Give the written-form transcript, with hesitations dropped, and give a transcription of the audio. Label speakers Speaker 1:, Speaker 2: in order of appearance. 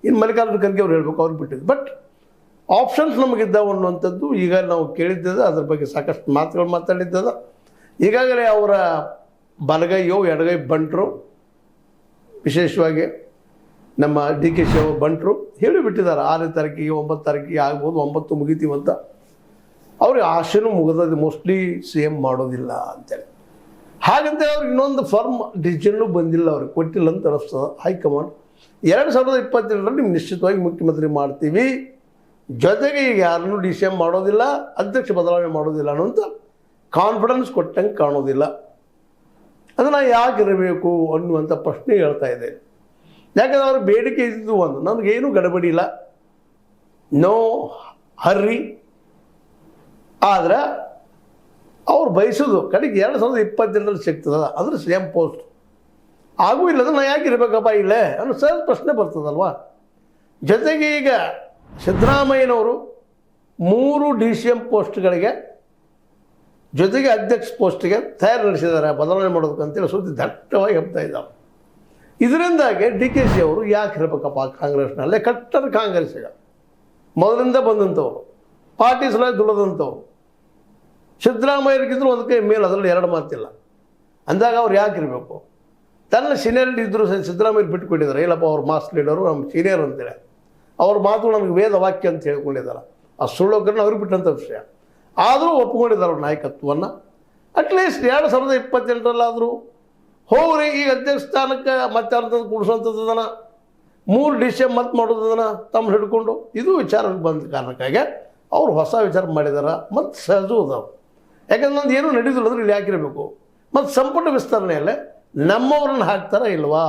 Speaker 1: ಇನ್ನು ಮಲ್ಲಿಕಾರ್ಜುನ ಖರ್ಗೆ ಅವ್ರು ಹೇಳ್ಬೇಕು, ಅವ್ರಿಗೆ ಬಿಟ್ಟಿದ್ದು. ಬಟ್ ಆಪ್ಷನ್ಸ್ ನಮಗಿದ್ದಾವೆ ಅನ್ನುವಂಥದ್ದು ಈಗ ನಾವು ಕೇಳಿದ್ದದ, ಅದ್ರ ಬಗ್ಗೆ ಸಾಕಷ್ಟು ಮಾತುಗಳು ಮಾತಾಡಿದ್ದದ. ಈಗಾಗಲೇ ಅವರ ಬಲಗೈಯೋ ಎಡಗೈ ಬಂಟರು, ವಿಶೇಷವಾಗಿ ನಮ್ಮ ಡಿ ಕೆ ಶಿವ ಬಂಟರು ಹೇಳಿಬಿಟ್ಟಿದ್ದಾರೆ 6ನೇ ತಾರೀಕಿಗೆ 9 ತಾರೀಕಿಗೆ ಆಗ್ಬೋದು, 9 ಮುಗಿತೀವಂತ. ಅವ್ರಿಗೆ ಆಶೆನೂ ಮುಗಿದ ಮೋಸ್ಟ್ಲಿ CM ಮಾಡೋದಿಲ್ಲ ಅಂತೇಳಿ. ಹಾಗಂತ ಅವ್ರಿಗೆ ಇನ್ನೊಂದು ಫರ್ಮ್ ಡಿಸಿಷನ್ನು ಬಂದಿಲ್ಲ, ಅವ್ರಿಗೆ ಕೊಟ್ಟಿಲ್ಲ ಅಂತ ಅನಿಸ್ತದೆ ಹೈಕಮಾಂಡ್. 2022ರಲ್ಲಿ ನಿಮ್ಗೆ ನಿಶ್ಚಿತವಾಗಿ ಮುಖ್ಯಮಂತ್ರಿ ಮಾಡ್ತೀವಿ, ಜೊತೆಗೆ ಈಗ ಯಾರನ್ನೂ DCM ಮಾಡೋದಿಲ್ಲ, ಅಧ್ಯಕ್ಷ ಬದಲಾವಣೆ ಮಾಡೋದಿಲ್ಲ ಅನ್ನೋಂಥ ಕಾನ್ಫಿಡೆನ್ಸ್ ಕೊಟ್ಟಂಗೆ ಕಾಣೋದಿಲ್ಲ. ಅದನ್ನು ಯಾಕಿರಬೇಕು ಅನ್ನುವಂಥ ಪ್ರಶ್ನೆ ಹೇಳ್ತಾ ಇದೆ. ಯಾಕಂದರೆ ಅವ್ರ ಬೇಡಿಕೆ ಇದ್ದು ಒಂದು, ನನಗೇನು ಗಡಬಡಿ ಇಲ್ಲ, ನೋ ಹರ್ರಿ. ಆದರೆ ಅವ್ರು ಬಯಸೋದು ಕಡೆಗೆ 2022ರಲ್ಲಿ ಸಿಗ್ತದ, ಅಂದರೆ CM ಪೋಸ್ಟ್ ಆಗೂ ಇಲ್ಲದ ನಾ ಯಾಕೆ ಇರಬೇಕಪ್ಪ ಇಲ್ಲೇ ಅನ್ನೋ ಸಹಜ ಪ್ರಶ್ನೆ ಬರ್ತದಲ್ವ. ಜೊತೆಗೆ ಈಗ ಸಿದ್ದರಾಮಯ್ಯನವರು 3 DCM ಪೋಸ್ಟ್ಗಳಿಗೆ ಜೊತೆಗೆ ಅಧ್ಯಕ್ಷ ಪೋಸ್ಟ್ಗೆ ತಯಾರಿ ನಡೆಸಿದ್ದಾರೆ ಬದಲಾವಣೆ ಮಾಡೋದಕ್ಕಂತೇಳಿ ಸುದ್ದಿ ದಟ್ಟವಾಗಿ ಹಬ್ತಾ ಇದ್ದಾವೆ. ಇದರಿಂದಾಗಿ DKC ಅವರು ಯಾಕೆ ಇರಬೇಕಪ್ಪ ಕಾಂಗ್ರೆಸ್ನಲ್ಲೇ? ಕಟ್ಟರ್ ಕಾಂಗ್ರೆಸ್ಸಿಗ ಮೊದಲಿಂದ ಬಂದಂಥವ್ರು, ಪಾರ್ಟಿ ಸಲುವಾಗಿ ದುಡಿದಂಥವ್ರು. ಸಿದ್ದರಾಮಯ್ಯರಿಗಿದ್ರು ಒಂದು ಕೈ ಮೇಲೆ, ಅದರಲ್ಲಿ 2 ಮಾತಿಲ್ಲ. ಅಂದಾಗ ಅವ್ರು ಯಾಕೆ ಇರಬೇಕು? ತನ್ನ ಸೀನಿಯರ್ ಇದ್ದರೂ ಸಿದ್ದರಾಮಯ್ಯ ಬಿಟ್ಟುಕೊಟ್ಟಿದ್ದಾರೆ, ಇಲ್ಲಪ್ಪ ಅವ್ರ ಮಾಸ್ ಲೀಡರು ನಮ್ಮ ಸೀನಿಯರ್ ಅಂತೇಳಿ ಅವ್ರ ಮಾತು ನಮಗೆ ವೇದ ವಾಕ್ಯ ಅಂತ ಹೇಳ್ಕೊಂಡಿದ್ದಾರೆ. ಆ ಸುಳ್ಳೋಕರನ್ನ ಅವ್ರಿಗೆ ಬಿಟ್ಟಂಥ ವಿಷಯ. ಆದರೂ ಒಪ್ಕೊಂಡಿದ್ದಾರೆ ಅವ್ರ ನಾಯಕತ್ವವನ್ನು. ಅಟ್ಲೀಸ್ಟ್ 2028ರಲ್ಲಾದರೂ ಹೋಗ್ರಿ, ಈಗ ಅಧ್ಯಕ್ಷ ಸ್ಥಾನಕ್ಕೆ ಮತ್ತೆ ಅರ್ಧದ ಕೂಡಿಸೋಂಥದ್ದನ್ನು 3 DCM ಮತ್ತೆ ಮಾಡೋದನ್ನು ತಮ್ಮ ಹಿಡ್ಕೊಂಡು ಇದು ವಿಚಾರಕ್ಕೆ ಬಂದ ಕಾರಣಕ್ಕಾಗಿ ಅವ್ರು ಹೊಸ ವಿಚಾರ ಮಾಡಿದಾರೆ. ಮತ್ತು ಸಹಜ ಅದಾವೆ, ಯಾಕಂದ್ರೆ ನಂದು ಏನೂ ನಡೆದಿಲ್ಲ ಅಂದ್ರೆ ಇಲ್ಲಿ ಯಾಕಿರಬೇಕು. ಮತ್ತು ಸಂಪುಟ ವಿಸ್ತರಣೆಯಲ್ಲೇ ನಮ್ಮವ್ರನ್ನ ಹಾಕ್ತಾರ ಇಲ್ವಾ?